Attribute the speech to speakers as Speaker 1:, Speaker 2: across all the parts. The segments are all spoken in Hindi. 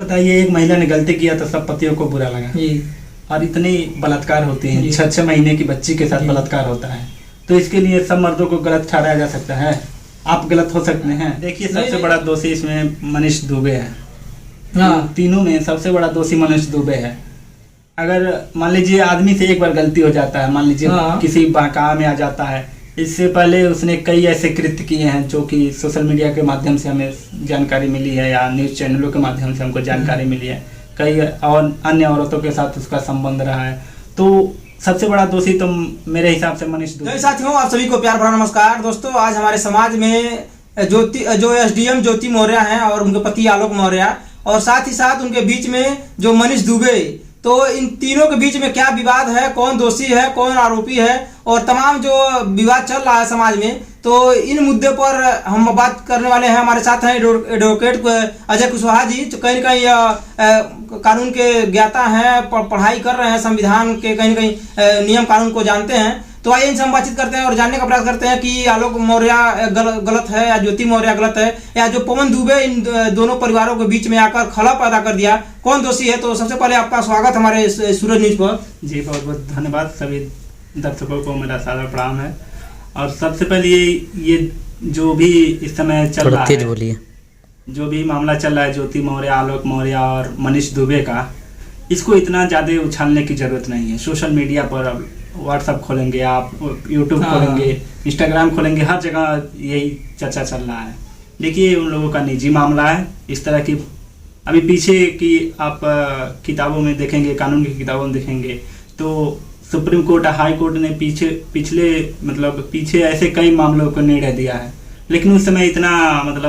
Speaker 1: बताइए, एक महिला ने गलती किया तो सब पतियों को बुरा लगा
Speaker 2: जी।
Speaker 1: और इतनी बलात्कार होते हैं,
Speaker 2: जी।
Speaker 1: 6 महीने की बच्ची के साथ
Speaker 2: जी।
Speaker 1: बलात्कार होता है, तो इसके लिए सब मर्दों को गलत ठहराया जा सकता है? आप गलत हो सकते हैं। देखिए, सबसे बड़ा दोषी इसमें मनीष दुबे है।
Speaker 2: हाँ।
Speaker 1: तीनों में सबसे बड़ा दोषी मनीष दुबे है। अगर मान लीजिए आदमी से एक बार गलती हो जाता है, मान लीजिए
Speaker 2: हाँ।
Speaker 1: किसी बहकावे में आ जाता है, इससे पहले उसने कई ऐसे कृत्य किए हैं जो कि सोशल मीडिया के माध्यम से हमें जानकारी मिली है या न्यूज़ चैनलों के माध्यम से हमको जानकारी मिली है। कई और अन्य औरतों के साथ उसका संबंध रहा है, तो सबसे बड़ा दोषी तो मेरे हिसाब से मनीष दुबे।
Speaker 2: तो साथियों, आप सभी को प्यार भरा नमस्कार। दोस्तों, आज हमारे समाज में जो एसडीएम ज्योति मौर्य हैं और उनके पति आलोक मौर्य, और साथ ही साथ उनके बीच में जो मनीष दुबे, तो इन तीनों के बीच में क्या विवाद है, कौन दोषी है, कौन आरोपी है, और तमाम जो विवाद चल रहा है समाज में, तो इन मुद्दे पर हम बात करने वाले हैं। हमारे साथ हैं एडवोकेट अजय कुशवाहा जी, जो कहीं न कहीं कानून के ज्ञाता हैं, पढ़ाई कर रहे हैं, संविधान के कहीं न कहीं नियम कानून को जानते हैं। तो आइए इनसे हम बातचीत करते हैं और जानने का प्रयास करते हैं कि आलोक मौर्य गलत है या ज्योति मौर्य गलत है, या जो पवन दुबे इन दोनों परिवारों के बीच में आकर खला पैदा कर दिया, कौन दोषी है। तो सबसे पहले आपका स्वागत हमारे सूरज न्यूज पर।
Speaker 1: जी, बहुत बहुत धन्यवाद। सभी दर्शकों को मेरा सादर प्रणाम है। और सबसे पहले ये जो भी इस समय चल रहा है, जो भी मामला चल रहा है ज्योति मौर्य, आलोक मौर्य और मनीष दुबे का, इसको इतना ज़्यादा उछालने की ज़रूरत नहीं है। सोशल मीडिया पर अब व्हाट्सअप खोलेंगे, आप यूट्यूब खोलेंगे, इंस्टाग्राम खोलेंगे, हर जगह यही चर्चा चल रहा है। देखिए, उन लोगों का निजी मामला है। इस तरह की अभी पीछे की आप किताबों में देखेंगे, कानून की किताबों में देखेंगे, तो सुप्रीम कोर्ट, हाई कोर्ट ने पीछे ऐसे कई मामलों को निर्णय दिया है, लेकिन उस समय इतना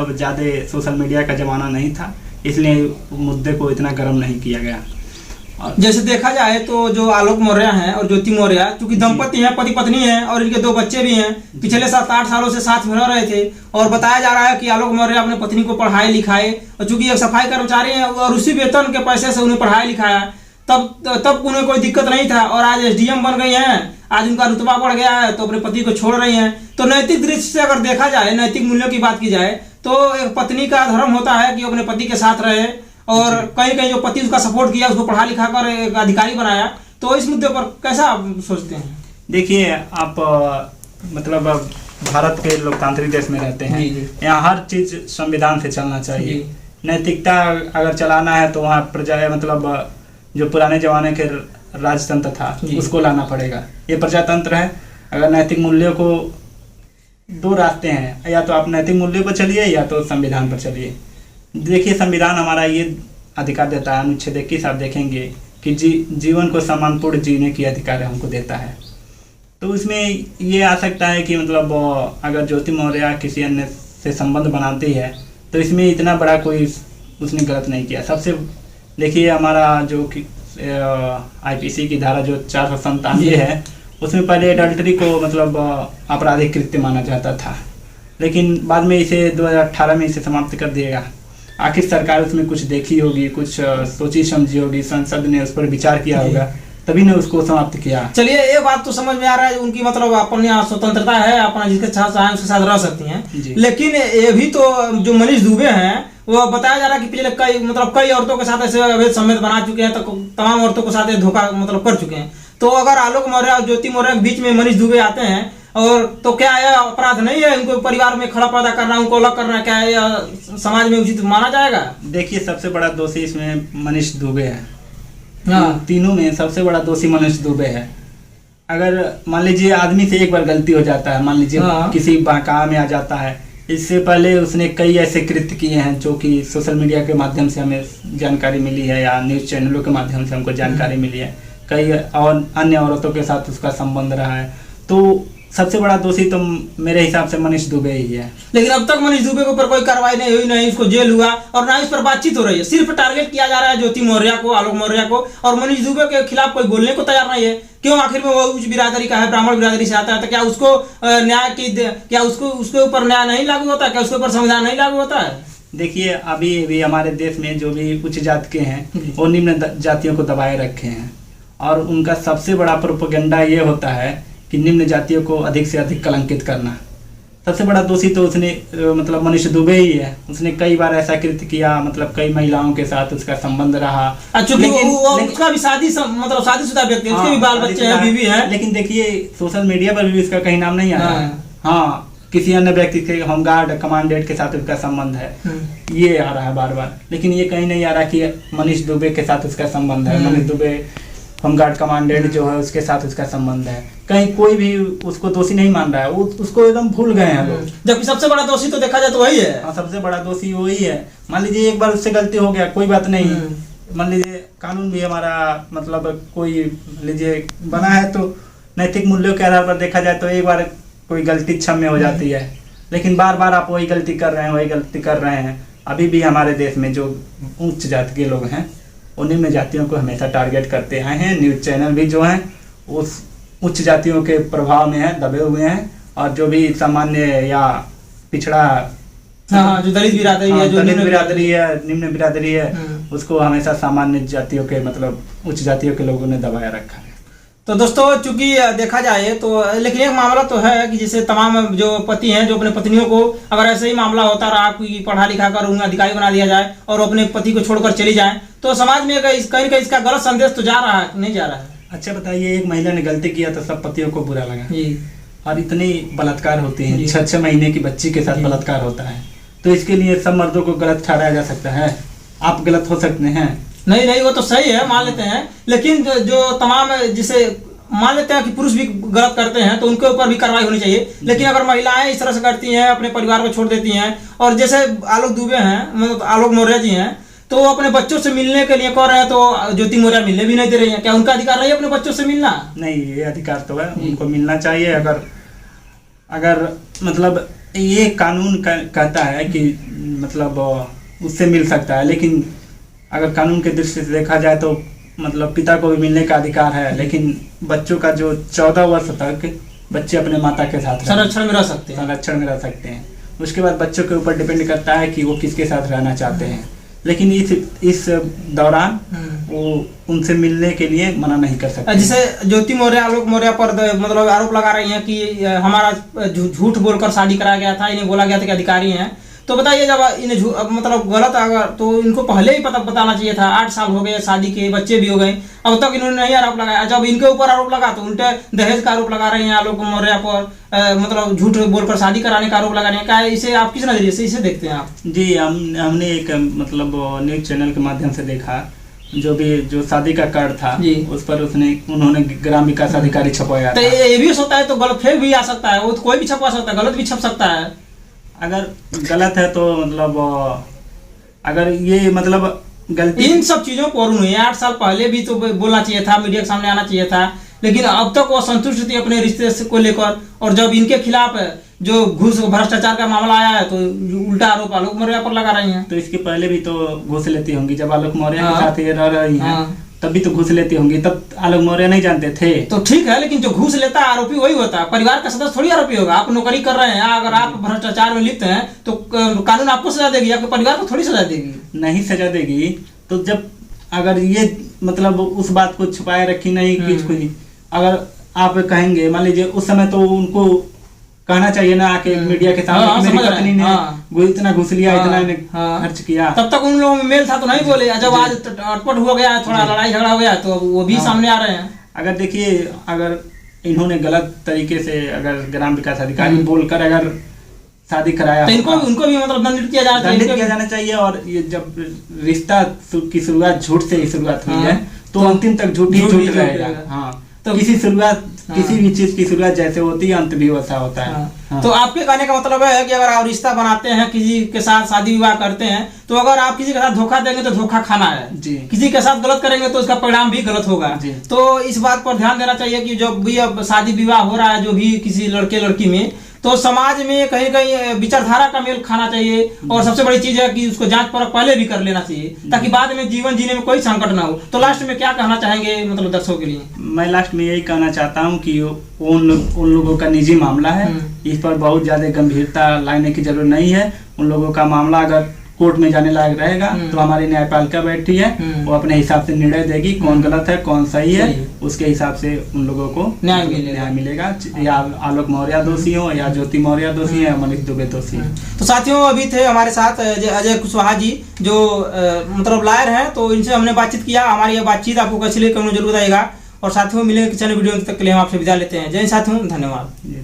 Speaker 1: ज़्यादा सोशल मीडिया का ज़माना नहीं था, इसलिए मुद्दे को इतना गर्म नहीं किया गया।
Speaker 2: जैसे देखा जाए तो जो आलोक मौर्य हैं और ज्योति मौर्य, चूंकि दंपति हैं, पति पत्नी हैं, और इनके 2 बच्चे भी हैं, पिछले 7-8 सालों से साथ में रह रहे थे, और बताया जा रहा है कि आलोक मौर्य अपने पत्नी को पढ़ाए लिखाए, और चूंकि एक सफाई कर्मचारी हैं और उसी वेतन के पैसे से उन्हें पढ़ाया लिखाया, तब उन्हें कोई दिक्कत नहीं था, और आज एसडीएम बन गई हैं, आज उनका रुतबा बढ़ गया है, तो अपने पति को छोड़ रही हैं। तो नैतिक दृष्टि से अगर देखा जाए, नैतिक मूल्यों की बात की जाए, तो एक पत्नी का धर्म होता है कि अपने पति के साथ रहे, और कहीं कहीं जो पति उसका सपोर्ट किया, उसको पढ़ा लिखा कर एक अधिकारी बनाया। तो इस मुद्दे पर कैसा आप सोचते हैं?
Speaker 1: देखिए, आप भारत के लोकतांत्रिक देश में रहते हैं, यहाँ हर चीज संविधान से चलना चाहिए। नैतिकता अगर चलाना है तो वहाँ प्रजा जो पुराने जमाने के राजतंत्र था उसको लाना पड़ेगा। ये प्रजातंत्र है। अगर नैतिक मूल्यों को, 2 रास्ते हैं, या तो आप नैतिक मूल्यों पर चलिए या तो संविधान पर चलिए। देखिए, संविधान हमारा ये अधिकार देता है, अनुच्छेद 21 आप देखेंगे कि जीवन को सम्मानपूर्ण जीने की अधिकार हमको देता है। तो उसमें ये आ सकता है कि अगर ज्योति मौर्य किसी अन्य से संबंध बनाती है तो इसमें इतना बड़ा कोई उसने गलत नहीं किया। सबसे देखिए, हमारा जो आईपीसी की धारा जो 497 है, उसमें पहले एडल्ट्री को आपराधिक कृत्य माना जाता था, लेकिन बाद में इसे 2018 में इसे समाप्त कर दिएगा। आखिर सरकार उसमें कुछ देखी होगी, कुछ सोची समझी होगी, संसद ने उस पर विचार किया होगा, तभी ने उसको समाप्त किया।
Speaker 2: चलिए, ये बात तो समझ में आ रहा है, उनकी अपनी स्वतंत्रता है, अपना जिसके साथ चाहे उसके साथ रह सकती हैं। लेकिन ये भी तो जो मनीष दुबे हैं, वो बताया जा रहा है कि पिछले कई औरतों के साथ ऐसे अवैध संबंध बना चुके हैं, तो तमाम औरतों के साथ धोखा कर चुके हैं। तो अगर आलोक मौर्य और ज्योति मौर्य के बीच में मनीष दुबे आते हैं, और तो क्या यह अपराध नहीं है? उनको परिवार में खड़ा पैदा करना, उनको अलग करना, क्या यह समाज में उचित माना जाएगा?
Speaker 1: देखिए, सबसे बड़ा दोषी इसमें मनीष दुबे है। हाँ। तीनों में सबसे बड़ा दोषी मनीष दुबे है। अगर मान लीजिए आदमी से एक बार गलती हो जाता है, मान लीजिए किसी बहकावे में आ जाता है, इससे पहले उसने कई ऐसे कृत्य किए हैं जो कि सोशल मीडिया के माध्यम से हमें जानकारी मिली है या न्यूज़ चैनलों के माध्यम से हमको जानकारी मिली है, कई और अन्य औरतों के साथ उसका संबंध रहा है। तो सबसे बड़ा दोषी तो मेरे हिसाब से मनीष दुबे ही है।
Speaker 2: लेकिन अब तक मनीष दुबे के ऊपर कोई कार्रवाई नहीं हुई, नहीं उसको जेल हुआ, और ना इस पर बातचीत हो रही है। सिर्फ टारगेट किया जा रहा है ज्योति मौर्य को, आलोक मौर्य को, और मनीष दुबे के खिलाफ कोई बोलने को तैयार नहीं है। क्यों? आखिर में वो उच्च बिरादरी का है, ब्राह्मण बिरादरी से आता है, तो क्या उसको न्याय की, क्या उसके ऊपर न्याय नहीं लागू होता? क्या उसके ऊपर संविधान नहीं लागू होता है?
Speaker 1: देखिए, अभी हमारे देश में जो भी उच्च जाति के हैं वो निम्न जातियों को दबाए रखे हैं, और उनका सबसे बड़ा प्रोपेगेंडा ये होता है कि निम्न जातियों को अधिक से अधिक कलंकित करना। सबसे बड़ा दोषी तो उसने मतलब मनीष दुबे ही है। उसने कई बार ऐसा कृत्य किया, मतलब कई महिलाओं के साथ उसका संबंध रहा।
Speaker 2: उसका भी मतलब शादीशुदा व्यक्ति है, उसके भी बाल बच्चे हैं, बीवी है।
Speaker 1: लेकिन देखिए सोशल मीडिया पर भी इसका कहीं नाम नहीं आ रहा है। हाँ, किसी अन्य व्यक्ति के होमगार्ड कमांडेंट के साथ उसका संबंध है, ये आ रहा है बार बार। लेकिन ये कहीं नहीं आ रहा कि मनीष दुबे के साथ उसका संबंध है, मनीष दुबे होमगार्ड कमांडेंट जो है उसके साथ उसका संबंध है। कहीं कोई भी उसको दोषी नहीं मान रहा है, उसको एकदम भूल गए हैं लोग।
Speaker 2: जबकि सबसे बड़ा दोषी तो देखा जाए तो वही है।
Speaker 1: हाँ, सबसे बड़ा दोषी वही है। मान लीजिए एक बार उससे गलती हो गया, कोई बात नहीं। मान लीजिए कानून भी हमारा मतलब कोई लीजिए बना है, तो नैतिक मूल्यों के आधार पर देखा जाए तो एक बार कोई गलती क्षम्य हो जाती है। लेकिन बार बार आप वही गलती कर रहे हैं। अभी भी हमारे देश में जो उच्च जाति के लोग हैं उन्हीं में जातियों को हमेशा टारगेट करते आए हैं। न्यूज चैनल भी जो हैं उस उच्च जातियों के प्रभाव में है, दबे हुए हैं। और जो भी सामान्य या पिछड़ा
Speaker 2: जो दलित बिरादरी है, जो
Speaker 1: निम्न बिरादरी है, उसको हमेशा सामान्य जातियों के मतलब उच्च जातियों के लोगों ने दबाया रखा है।
Speaker 2: तो दोस्तों चूंकि देखा जाए तो, लेकिन एक मामला तो है कि जैसे तमाम जो पति हैं जो अपने पत्नियों को अगर ऐसे ही मामला होता रहा, कोई पढ़ा लिखा कर उन्हें अधिकारी बना दिया जाए और अपने पति को छोड़कर चली जाए, तो समाज में कहीं कहीं इसका गलत संदेश तो जा रहा है, नहीं जा रहा है?
Speaker 1: अच्छा बताइए, एक महिला ने गलती किया तो सब पतियों को बुरा लगा। और इतनी बलात्कार होते हैं, 6 महीने की बच्ची के साथ बलात्कार होता है, तो इसके लिए सब मर्दों को गलत ठहराया जा सकता है? आप गलत हो सकते हैं?
Speaker 2: नहीं, वो तो सही है, मान लेते हैं। लेकिन जो तमाम जिसे मान लेते हैं कि पुरुष भी गलत करते हैं तो उनके ऊपर भी कार्रवाई होनी चाहिए। लेकिन अगर महिलाएं इस तरह से करती हैं, अपने परिवार को छोड़ देती हैं, और जैसे आलोक दुबे हैं, मतलब आलोक मौर्य जी हैं, तो वो अपने बच्चों से मिलने के लिए कह रहे हैं, तो ज्योति मौर्य मिलने भी नहीं दे रही है। क्या उनका अधिकार नहीं है अपने बच्चों से मिलना?
Speaker 1: नहीं, ये अधिकार तो है, उनको मिलना चाहिए। अगर मतलब ये कानून कहता है कि मतलब उससे मिल सकता है, लेकिन अगर कानून के दृष्टि से देखा जाए तो मतलब पिता को भी मिलने का अधिकार है। लेकिन बच्चों का जो 14 वर्ष तक बच्चे अपने माता के साथ
Speaker 2: संरक्षण में रह सकते हैं।
Speaker 1: उसके बाद बच्चों के ऊपर डिपेंड करता है कि वो किसके साथ रहना चाहते हैं। लेकिन इस दौरान वो उनसे मिलने के लिए मना नहीं कर सकते।
Speaker 2: जैसे ज्योति मौर्य आलोक मौर्य पर मतलब आरोप लगा रही हैं कि हमारा झूठ बोलकर शादी कराया गया था, इन्हें बोला गया था कि अधिकारी हैं। तो बताइए, जब इन्हें मतलब गलत अगर तो इनको पहले ही बताना चाहिए था। 8 साल हो गए शादी के, बच्चे भी हो गए, अब तक इन्होंने नहीं आरोप लगाया। जब इनके ऊपर आरोप लगा तो उल्टे दहेज का आरोप लगा रहे हैं आलोक मौर्य पर, मतलब झूठ बोलकर शादी कराने का आरोप लगा रहे हैं। क्या इसे आप किस नजरिए से इसे देखते हैं आप?
Speaker 1: जी, हमने एक मतलब न्यूज चैनल के माध्यम से देखा, जो शादी का कार्ड था उस पर उन्होंने ग्राम विकास अधिकारी छपवाया था।
Speaker 2: ये भी होता है तो गलत फेक भी आ सकता है, वो तो कोई भी छपवा सकता है, गलत भी छप सकता है।
Speaker 1: अगर गलत है तो मतलब अगर ये मतलब गलती,
Speaker 2: इन सब चीजों को और 8 साल पहले भी तो बोलना चाहिए था, मीडिया के सामने आना चाहिए था। लेकिन अब तक वो संतुष्ट थी अपने रिश्ते को लेकर, और जब इनके खिलाफ जो घूस भ्रष्टाचार का मामला आया है तो उल्टा आरोप आलोक मौर्य पर लगा रही हैं।
Speaker 1: तो इसके पहले भी तो घूस लेती होंगी, जब आलोक मौर्य के साथ ये रह रही हैं तब भी तो घूस लेती होंगी, तब आलोक मौर्य नहीं जानते थे?
Speaker 2: तो ठीक है, लेकिन जो घूस लेता है आरोपी वही होता है, परिवार का सदस्य थोड़ी आरोपी होगा। आप नौकरी कर रहे हैं, अगर आप भ्रष्टाचार में लिप्त हैं तो कानून आपको सजा देगी, आपके परिवार को थोड़ी सजा देगी।
Speaker 1: नहीं सजा देगी। तो जब अगर ये मतलब उस बात को छुपाए रखी नहीं कुछ, अगर आप कहेंगे, मान लीजिए उस समय तो उनको कहना चाहिए ना आके मीडिया के सामने, मेरी पत्नी ने इतना घुस लिया, इतना खर्च किया।
Speaker 2: तब तक उन लोगों में मेल था तो नहीं बोले। जब आज अटपट हो गया, थोड़ा लड़ाई झगड़ा हो गया, तो वो भी सामने आ रहे हैं।
Speaker 1: अगर देखिए, अगर इन्होंने गलत तरीके से अगर ग्राम विकास अधिकारी बोलकर अगर शादी कराया
Speaker 2: तो उनको भी मतलब दंडित किया
Speaker 1: जाना चाहिए। और ये जब रिश्ता की शुरुआत झूठ से ही शुरुआत हुई है तो अंतिम तक झूठ ही झूठ रहेगा। हाँ, तो किसी भी चीज की शुरुआत जैसे होती है अंत भी वैसा होता है।
Speaker 2: तो आपके कहने का मतलब है कि अगर आप रिश्ता बनाते हैं, किसी के साथ शादी विवाह करते हैं, तो अगर आप किसी के साथ धोखा देंगे तो धोखा खाना है जी। किसी के साथ गलत करेंगे तो उसका परिणाम भी गलत होगा। तो इस बात पर ध्यान देना चाहिए कि जो भी अब शादी विवाह हो रहा है, जो भी किसी लड़के लड़की में, तो समाज में कहीं कहीं विचारधारा का मेल खाना चाहिए। और सबसे बड़ी चीज है कि उसको जांच परख पहले भी कर लेना चाहिए, ताकि बाद में जीवन जीने में कोई संकट ना हो। तो लास्ट में क्या कहना चाहेंगे मतलब दर्शकों के लिए?
Speaker 1: मैं लास्ट में यही कहना चाहता हूँ कि उन लोगों का निजी मामला है, इस पर बहुत ज्यादा गंभीरता लाने की जरूरत नहीं है। उन लोगों का मामला अगर कोर्ट में जाने लायक रहेगा तो हमारी न्यायपालिका बैठी है, वो अपने हिसाब से निर्णय देगी कौन गलत है कौन सही है, उसके हिसाब से उन लोगों को न्याय मिलेगा। या आलोक मौर्य दोषी हो या ज्योति मौर्य दोषी है या मनीष दुबे दोषी है।
Speaker 2: तो साथियों अभी थे हमारे साथ अजय कुशवाहा जी जो मतलब लॉयर हैं, तो इनसे हमने बातचीत किया। हमारी यह बातचीत आपको कैसी लगी कमेंट जरूर बताइएगा। और साथियों मिलेंगे किसी वीडियो, तक के लिए हम आपसे विदा लेते हैं। जय हिंद साथियों, धन्यवाद।